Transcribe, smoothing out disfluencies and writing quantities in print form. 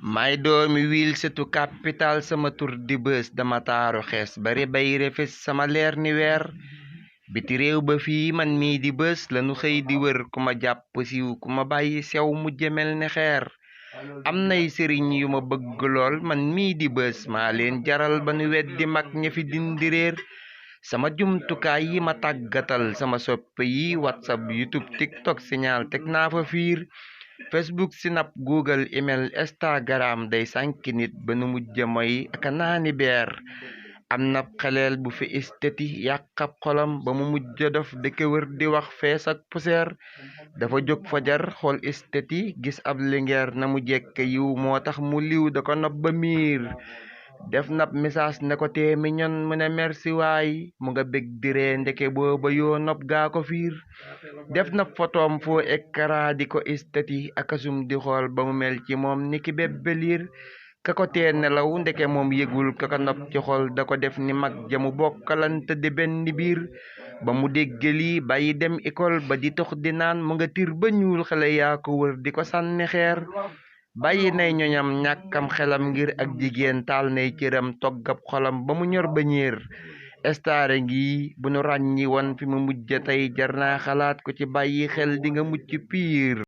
may doomi wiil setu capital sama tur di bës dama taaru xees bari bay refes sama leer ni weer biti réew ba fii man mii di bës lanu xëy di wër ku ma jàpp siiw ku ma bàyyi sew mu jëmel ni xeer am nay sëriñ yu ma bëgg lool man mii di bës maa leen jaral ba nu weddi mag ña fi dindi réer sama jumtukaay yi ma tàggatal sama soppe yi whatsapp youtube tiktok signal teg naa fa fiir facebook snap google email instagram day sànki nit ba nu mujj mooy aka naani beer am na xeleel bu fi esteti yàqab xolam ba mu mujj dof dëkk wër di wax fees ak puseer dafa jóg fajar xool esteti gis ab lingeer na mu jekk yiw moo tax mu liw da ko nopp ba miir def nab message ne ko tee mi ñon mu ne merci waay mu nga bég diree ndeke booba yoo nopp gaa ko fiir def na fotoom foo écran di ko esteti akasum di xool ba mu mel ci moom niki bébbe liir ka ko tee nelaw ndeke moom yëgul ka ko nopp ci xol da ko def ni mag jamu bokkalante di benn biir ba mu dégge lii bàyyi dem école ba di tox di naan mu nga tir ba ñuul xale yaa ko wër di ko sànni xeer bàyyi nay ñoñam ñàkkam xelam ngir ak jigéen taal nay cëram toggab xolam ba mu ñor ba ñiir estaare ngi bu nu ràññi woon fi mu mujj tey jar naa xalaat ko ci bàyyi xel di nga mucc piir